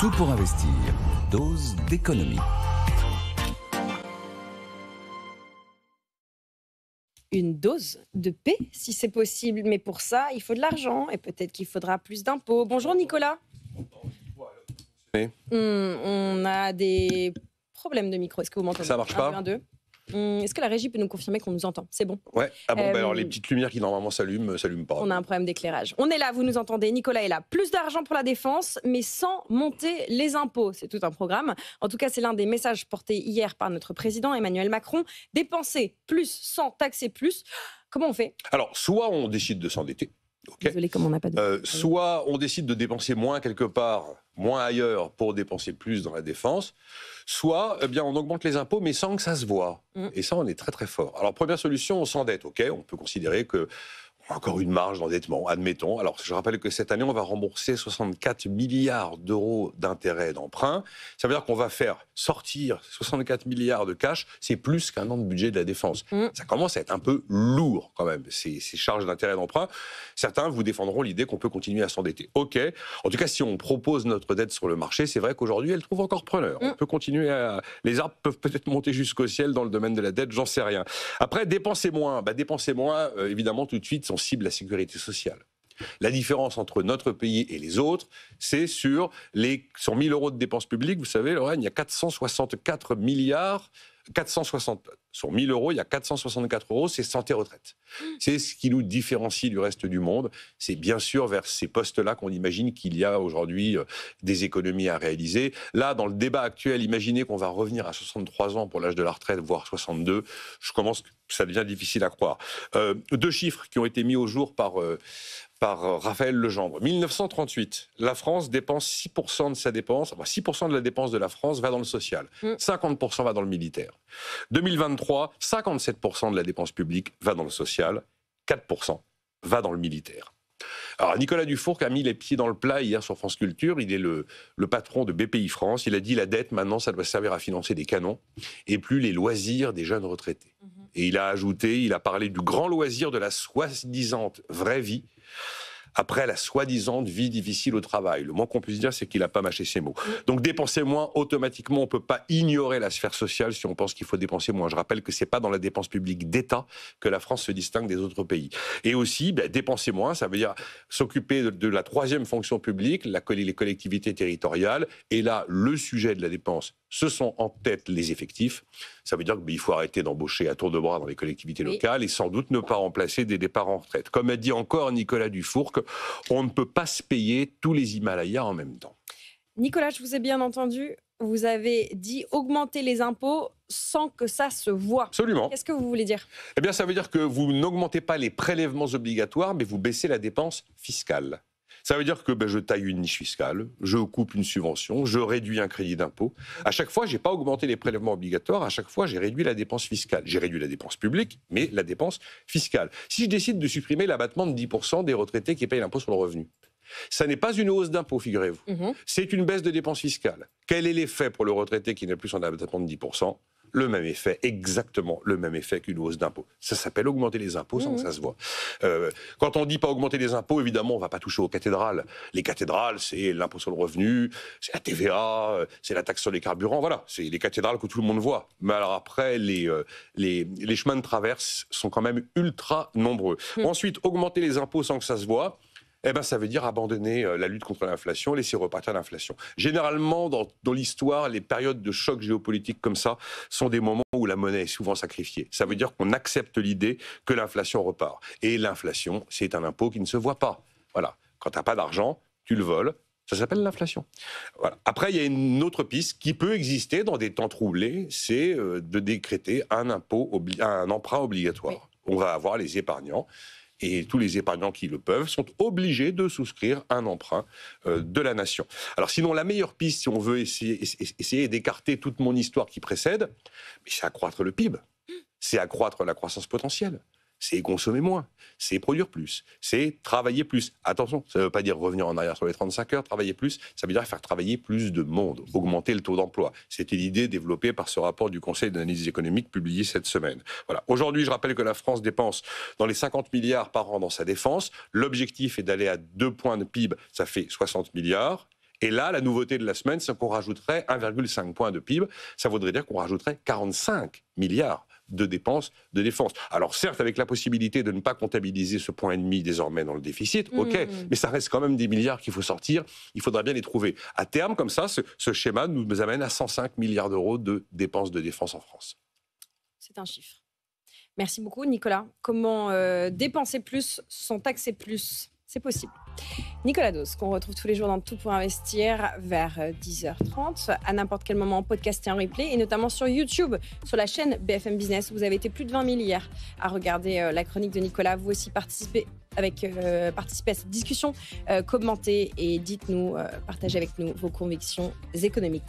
Tout pour investir. Dose d'économie. Une dose de paix, si c'est possible. Mais pour ça, il faut de l'argent et peut-être qu'il faudra plus d'impôts. Bonjour Nicolas. On a des problèmes de micro. Est-ce que vous m'entendez? Ça marche pas. 1, 2, 1, 2. Est-ce que la régie peut nous confirmer qu'on nous entend? C'est bon. Ouais. Ah bon, alors les petites lumières qui normalement s'allument pas. On a un problème d'éclairage. On est là, vous nous entendez. Nicolas est là. Plus d'argent pour la défense, mais sans monter les impôts. C'est tout un programme. En tout cas, c'est l'un des messages portés hier par notre président Emmanuel Macron. Dépenser plus sans taxer plus. Comment on fait? Alors, soit on décide de s'endetter. Okay. Désolé, comme on n'a pas de... soit on décide de dépenser moins quelque part, moins ailleurs, pour dépenser plus dans la défense, soit eh bien, on augmente les impôts, mais sans que ça se voit. Et ça, on est très très fort. Alors, première solution, on s'endette. Okay, on peut considérer que on a encore une marge d'endettement, admettons. Alors, je rappelle que cette année, on va rembourser 64 milliards d'euros d'intérêts et d'emprunts. Ça veut dire qu'on va faire sortir 64 milliards de cash. C'est plus qu'un an de budget de la défense. Ça commence à être un peu lourd, quand même, ces charges d'intérêts et d'emprunt. Certains vous défendront l'idée qu'on peut continuer à s'endetter. OK. En tout cas, si on propose notre dette sur le marché, c'est vrai qu'aujourd'hui, elle trouve encore preneur. On peut continuer à... Les arbres peuvent peut-être monter jusqu'au ciel dans le domaine de la dette, j'en sais rien. Après, dépenser moins. Dépenser moins, évidemment, tout de suite, on cible la sécurité sociale. La différence entre notre pays et les autres, c'est sur 1 000 euros de dépenses publiques. Vous savez, Lorraine, il y a 464 milliards. Sur 1 000 euros, il y a 464 euros, c'est santé-retraite. C'est ce qui nous différencie du reste du monde. C'est bien sûr vers ces postes-là qu'on imagine qu'il y a aujourd'hui des économies à réaliser. Là, dans le débat actuel, imaginez qu'on va revenir à 63 ans pour l'âge de la retraite, voire 62. Ça devient difficile à croire. 2 chiffres qui ont été mis au jour par Raphaël Legendre. 1938, la France dépense 6% de sa dépense. 6% de la dépense de la France va dans le social. 50% va dans le militaire. 2023, 57% de la dépense publique va dans le social. 4% va dans le militaire. Alors, Nicolas Dufourcq a mis les pieds dans le plat hier sur France Culture. Il est le patron de BPI France. Il a dit la dette, maintenant, ça doit servir à financer des canons et plus les loisirs des jeunes retraités. Et il a parlé du grand loisir de la soi-disant vraie vie après la soi-disant vie difficile au travail. Le moins qu'on puisse dire, c'est qu'il n'a pas mâché ses mots. Donc dépenser moins, automatiquement, on ne peut pas ignorer la sphère sociale si on pense qu'il faut dépenser moins. Je rappelle que ce n'est pas dans la dépense publique d'État que la France se distingue des autres pays. Et aussi, dépenser moins, ça veut dire s'occuper de la 3e fonction publique, les collectivités territoriales. Et là, le sujet de la dépense, ce sont en tête les effectifs. Ça veut dire qu'il faut arrêter d'embaucher à tour de bras dans les collectivités locales et sans doute ne pas remplacer des départs en retraite. Comme a dit encore Nicolas Dufourcq, on ne peut pas se payer tous les Himalayas en même temps. Nicolas, je vous ai bien entendu. Vous avez dit augmenter les impôts sans que ça se voie. Absolument. Qu'est-ce que vous voulez dire? Eh bien, ça veut dire que vous n'augmentez pas les prélèvements obligatoires, mais vous baissez la dépense fiscale. Ça veut dire que je taille une niche fiscale, je coupe une subvention, je réduis un crédit d'impôt. À chaque fois, je n'ai pas augmenté les prélèvements obligatoires, à chaque fois, j'ai réduit la dépense fiscale. J'ai réduit la dépense publique, mais la dépense fiscale. Si je décide de supprimer l'abattement de 10% des retraités qui payent l'impôt sur le revenu, ça n'est pas une hausse d'impôt, figurez-vous. C'est une baisse de dépenses fiscales. Quel est l'effet pour le retraité qui n'a plus son abattement de 10%? Le même effet, exactement le même effet qu'une hausse d'impôt. Ça s'appelle augmenter les impôts sans que ça se voit. Quand on dit pas augmenter les impôts, évidemment, on va pas toucher aux cathédrales. Les cathédrales, c'est l'impôt sur le revenu, c'est la TVA, c'est la taxe sur les carburants, voilà. C'est les cathédrales que tout le monde voit. Mais alors après, les chemins de traverse sont quand même ultra nombreux. Ensuite, augmenter les impôts sans que ça se voit, ça veut dire abandonner la lutte contre l'inflation, laisser repartir l'inflation. Généralement, dans l'histoire, les périodes de choc géopolitique comme ça sont des moments où la monnaie est souvent sacrifiée. Ça veut dire qu'on accepte l'idée que l'inflation repart. Et l'inflation, c'est un impôt qui ne se voit pas. Voilà. Quand tu n'as pas d'argent, tu le voles. Ça s'appelle l'inflation. Voilà. Après, il y a une autre piste qui peut exister dans des temps troublés, c'est de décréter un emprunt obligatoire. On va avoir les épargnants. Et tous les épargnants qui le peuvent sont obligés de souscrire un emprunt de la nation. Alors sinon, la meilleure piste, si on veut essayer d'écarter toute mon histoire qui précède, c'est accroître le PIB, c'est accroître la croissance potentielle. C'est consommer moins, c'est produire plus, c'est travailler plus. Attention, ça ne veut pas dire revenir en arrière sur les 35 heures, travailler plus, ça veut dire faire travailler plus de monde, augmenter le taux d'emploi. C'était l'idée développée par ce rapport du Conseil d'analyse économique publié cette semaine. Voilà. Aujourd'hui, je rappelle que la France dépense dans les 50 milliards par an dans sa défense. L'objectif est d'aller à 2 points de PIB, ça fait 60 milliards. Et là, la nouveauté de la semaine, c'est qu'on rajouterait 1,5 point de PIB. Ça voudrait dire qu'on rajouterait 45 milliards de dépenses de défense. Alors certes, avec la possibilité de ne pas comptabiliser ce point et demi désormais dans le déficit, ok, mais ça reste quand même des milliards qu'il faut sortir, il faudra bien les trouver. À terme, comme ça, ce schéma nous amène à 105 milliards d'euros de dépenses de défense en France. C'est un chiffre. Merci beaucoup, Nicolas. Comment dépenser plus sans taxer plus? C'est possible. Nicolas Dos, qu'on retrouve tous les jours dans Tout pour investir vers 10h30, à n'importe quel moment, podcast et en replay, et notamment sur YouTube, sur la chaîne BFM Business. Vous avez été plus de 20 000 hier à regarder la chronique de Nicolas. Vous aussi participez à cette discussion, commentez et dites-nous, partagez avec nous vos convictions économiques.